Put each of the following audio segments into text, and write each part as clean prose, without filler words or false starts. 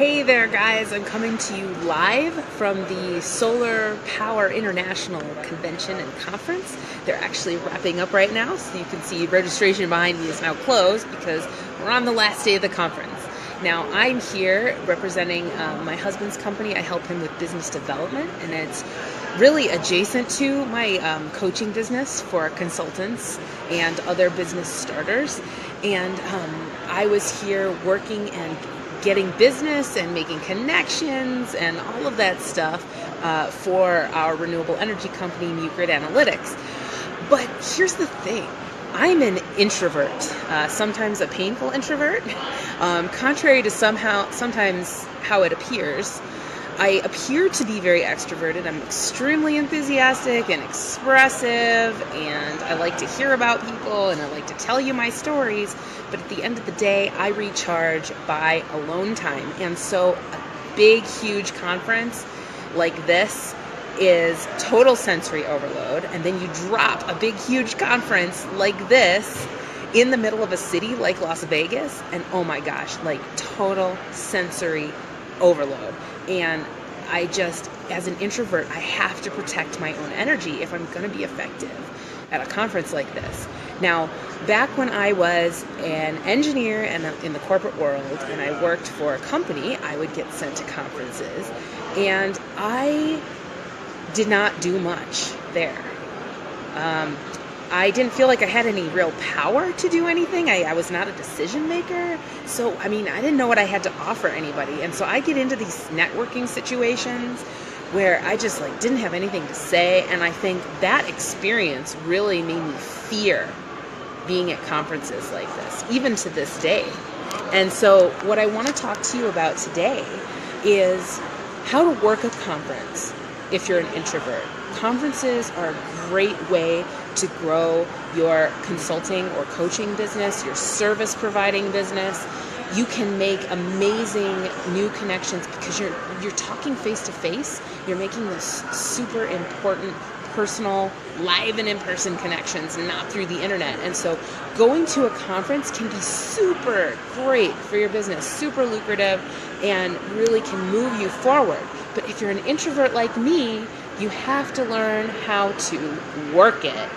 Hey there guys, I'm coming to you live from the Solar Power International Convention and Conference. They're actually wrapping up right now, so you can see registration behind me is now closed because we're on the last day of the conference. Now I'm here representing my husband's company. I help him with business development, and it's really adjacent to my coaching business for consultants and other business starters. And I was here working and getting business and making connections and all of that stuff for our renewable energy company, Grid Analytics. But here's the thing. I'm an introvert, sometimes a painful introvert, contrary to sometimes how it appears. I appear to be very extroverted. I'm extremely enthusiastic and expressive, and I like to hear about people, and I like to tell you my stories. But at the end of the day, I recharge by alone time. And so a big, huge conference like this is total sensory overload. And then you drop a big, huge conference like this in the middle of a city like Las Vegas, and oh my gosh, like total sensory overload. And I just, as an introvert, I have to protect my own energy if I'm going to be effective at a conference like this. Now, back when I was an engineer and in the corporate world and I worked for a company, I would get sent to conferences, and I did not do much there. I didn't feel like I had any real power to do anything. I was not a decision maker. So, I didn't know what I had to offer anybody. And so I get into these networking situations where I just didn't have anything to say. And I think that experience really made me fear being at conferences like this, even to this day. And so what I want to talk to you about today is how to work a conference if you're an introvert. Conferences are a great way to grow your consulting or coaching business, your service providing business. You can make amazing new connections because you're talking face to face. You're making those super important personal, live and in-person connections, not through the internet. And so going to a conference can be super great for your business, super lucrative, and really can move you forward. But if you're an introvert like me, you have to learn how to work it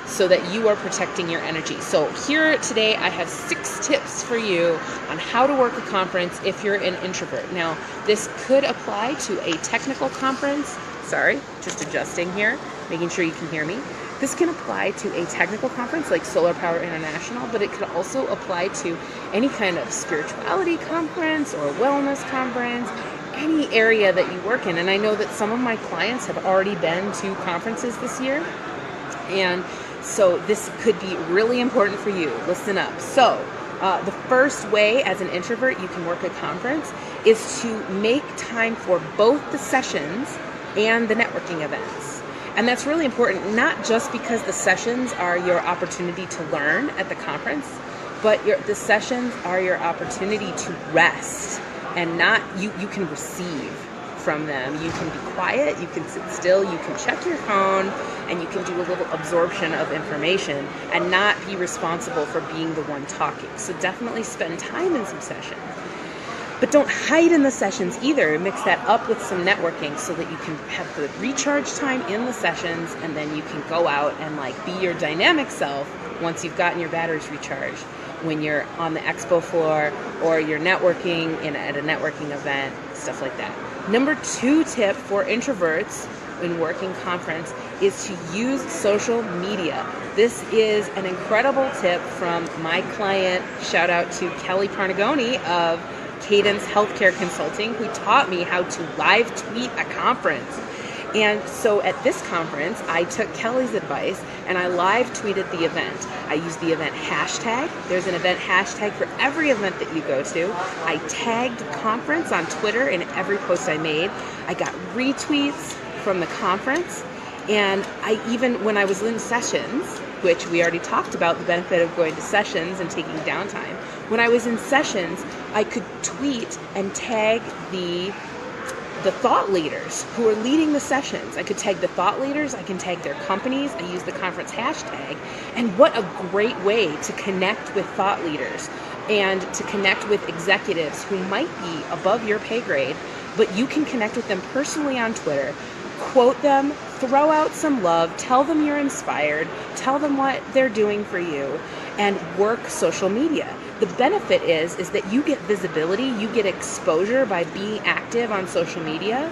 so that you are protecting your energy. So here today, I have 6 tips for you on how to work a conference if you're an introvert. Now, this could apply to a technical conference. Sorry, just adjusting here, making sure you can hear me. This can apply to a technical conference like Solar Power International, but it could also apply to any kind of spirituality conference or wellness conference, any area that you work in. And I know that some of my clients have already been to conferences this year, and so this could be really important for you. Listen up. So the first way as an introvert you can work a conference is to make time for both the sessions and the networking events. And that's really important, not just because the sessions are your opportunity to learn at the conference, but the sessions are your opportunity to rest, and not you can receive from them. You can be quiet, you can sit still, you can check your phone, and you can do a little absorption of information and not be responsible for being the one talking. So definitely spend time in some sessions. But don't hide in the sessions either. Mix that up with some networking so that you can have the recharge time in the sessions, and then you can go out and be your dynamic self once you've gotten your batteries recharged when you're on the expo floor or you're networking at a networking event, stuff like that. Number 2 tip for introverts in working conference is to use social media. This is an incredible tip from my client. Shout out to Kelly Parnagoni of Cadence Healthcare Consulting, who taught me how to live tweet a conference. And so at this conference, I took Kelly's advice and I live tweeted the event. I used the event hashtag. There's an event hashtag for every event that you go to. I tagged conference on Twitter in every post I made. I got retweets from the conference. And I even, when I was in sessions, which we already talked about the benefit of going to sessions and taking downtime. When I was in sessions, I could tweet and tag the thought leaders who are leading the sessions. I could tag the thought leaders, I can tag their companies, I use the conference hashtag, and what a great way to connect with thought leaders. and to connect with executives who might be above your pay grade, but you can connect with them personally on Twitter, quote them, throw out some love, tell them you're inspired, tell them what they're doing for you, and work social media. The benefit is that you get visibility, you get exposure by being active on social media,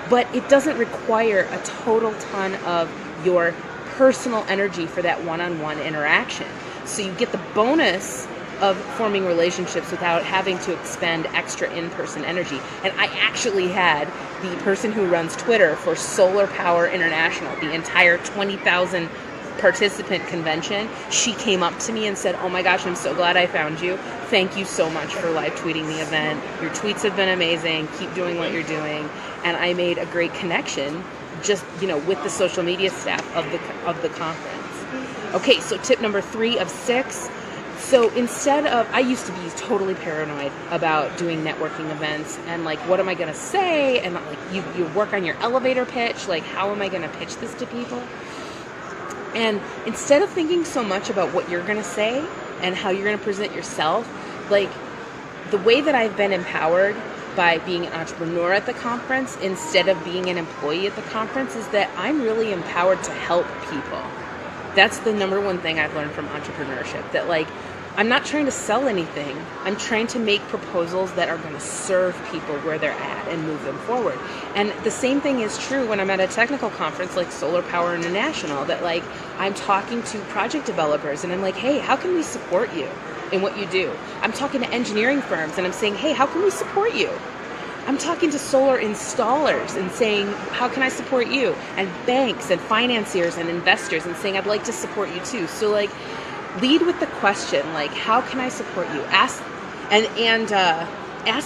but it doesn't require a total ton of your personal energy for that one-on-one interaction. So you get the bonus of forming relationships without having to expend extra in-person energy. And I actually had the person who runs Twitter for Solar Power International, the entire 20,000 participant convention. She came up to me and said, "Oh my gosh, I'm so glad I found you. Thank you so much for live tweeting the event. Your tweets have been amazing. Keep doing what you're doing." And I made a great connection just, with the social media staff of the conference. Okay, so tip number 3 of 6. So instead of, I used to be totally paranoid about doing networking events and like, what am I going to say? And like, you work on your elevator pitch. Like, how am I going to pitch this to people? And instead of thinking so much about what you're going to say and how you're going to present yourself, like the way that I've been empowered by being an entrepreneur at the conference instead of being an employee at the conference is that I'm really empowered to help people. That's the number one thing I've learned from entrepreneurship, that like, I'm not trying to sell anything. I'm trying to make proposals that are going to serve people where they're at and move them forward. And the same thing is true when I'm at a technical conference like Solar Power International, that like I'm talking to project developers and I'm like, hey, how can we support you in what you do? I'm talking to engineering firms and I'm saying, hey, how can we support you? I'm talking to solar installers and saying, how can I support you? And banks and financiers and investors and saying, I'd like to support you too. So like, lead with the question, like, how can I support you? Ask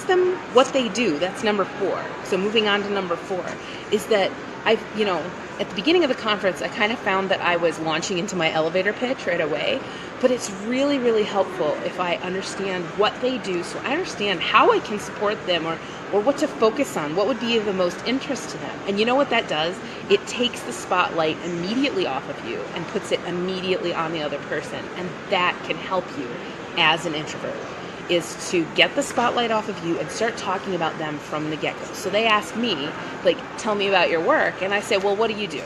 them what they do. That's number 4. So moving on to number 4 is that at the beginning of the conference, I kind of found that I was launching into my elevator pitch right away, but it's really, really helpful if I understand what they do, so I understand how I can support them or what to focus on, what would be of the most interest to them. And you know what that does? It takes the spotlight immediately off of you and puts it immediately on the other person, and that can help you as an introvert, is to get the spotlight off of you and start talking about them from the get-go. So they ask me, like, tell me about your work, and I say, well, what do you do?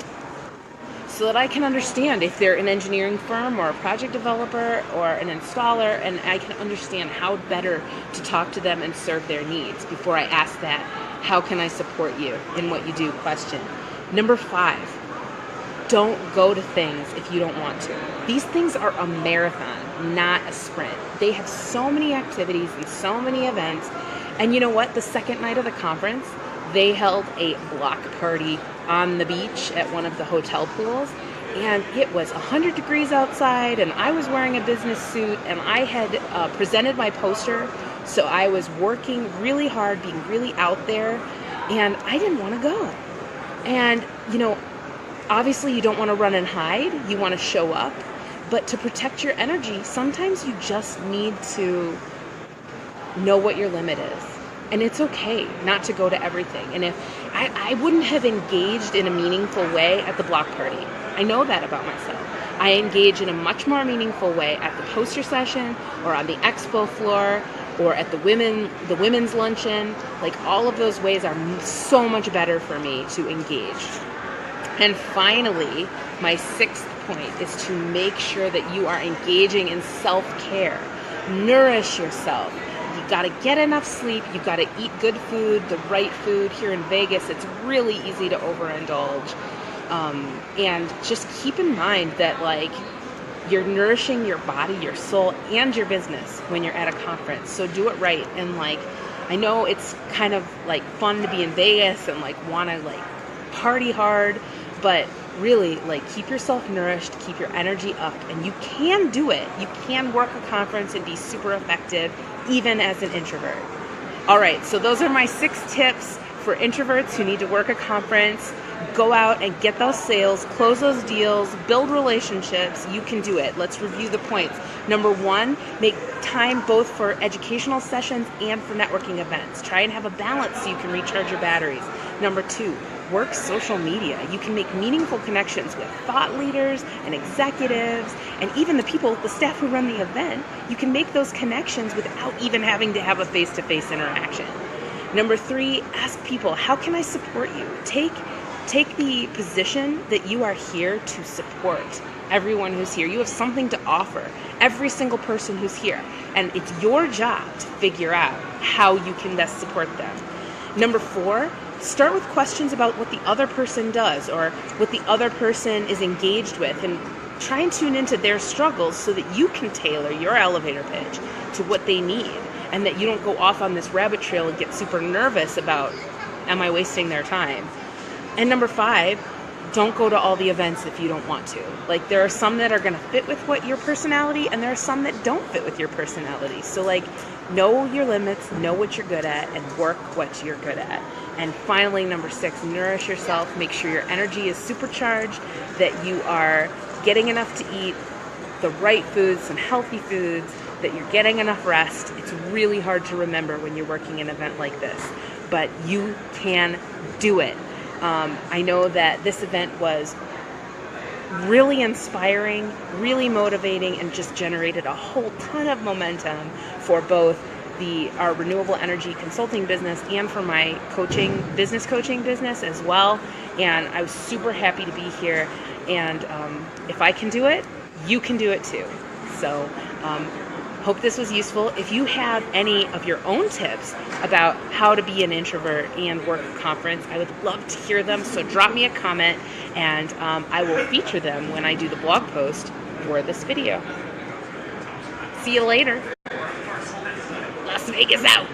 So that I can understand if they're an engineering firm or a project developer or an installer, and I can understand how better to talk to them and serve their needs before I ask that, how can I support you in what you do question. Number 5, don't go to things if you don't want to. These things are a marathon, not a sprint. They have so many activities and so many events. And you know what? The second night of the conference, they held a block party on the beach at one of the hotel pools. And it was 100 degrees outside, and I was wearing a business suit, and I had presented my poster. So I was working really hard, being really out there, and I didn't want to go. And, obviously you don't want to run and hide. You want to show up. But to protect your energy, sometimes you just need to know what your limit is. And it's okay not to go to everything. And if I wouldn't have engaged in a meaningful way at the block party. I know that about myself. I engage in a much more meaningful way at the poster session or on the expo floor or at the women's luncheon. Like, all of those ways are so much better for me to engage. And finally, my 6th point is to make sure that you are engaging in self-care. Nourish yourself. You got to get enough sleep. You got to eat good food, the right food. Here in Vegas, it's really easy to overindulge. And just keep in mind that, like, you're nourishing your body, your soul, and your business when you're at a conference. So do it right. And, like, I know it's kind of, like, fun to be in Vegas and, like, want to, like, party hard, but really, like, keep yourself nourished, keep your energy up, and you can do it. You can work a conference and be super effective, even as an introvert. All right, so those are my 6 tips for introverts who need to work a conference. Go out and get those sales, close those deals, build relationships. You can do it. Let's review the points. Number 1, make time both for educational sessions and for networking events. Try and have a balance so you can recharge your batteries. Number 2, work social media. You can make meaningful connections with thought leaders and executives and even the people, the staff who run the event. You can make those connections without even having to have a face-to-face interaction. Number 3, ask people, how can I support you? Take the position that you are here to support everyone who's here. You have something to offer, every single person who's here. And it's your job to figure out how you can best support them. Number 4, start with questions about what the other person does or what the other person is engaged with, and try and tune into their struggles so that you can tailor your elevator pitch to what they need, and that you don't go off on this rabbit trail and get super nervous about, am I wasting their time? And number 5, don't go to all the events if you don't want to. Like, there are some that are going to fit with what your personality, and there are some that don't fit with your personality. So like, know your limits, know what you're good at, and work what you're good at. And finally, number 6, nourish yourself. Make sure your energy is supercharged, that you are getting enough to eat, the right foods, some healthy foods, that you're getting enough rest. It's really hard to remember when you're working an event like this, but you can do it. I know that this event was really inspiring, really motivating, and just generated a whole ton of momentum for both our renewable energy consulting business and for my business coaching business as well. And I was super happy to be here. And if I can do it, you can do it too. So hope this was useful. If you have any of your own tips about how to be an introvert and work a conference, I would love to hear them. So drop me a comment, and I will feature them when I do the blog post for this video. See you later. Las Vegas out.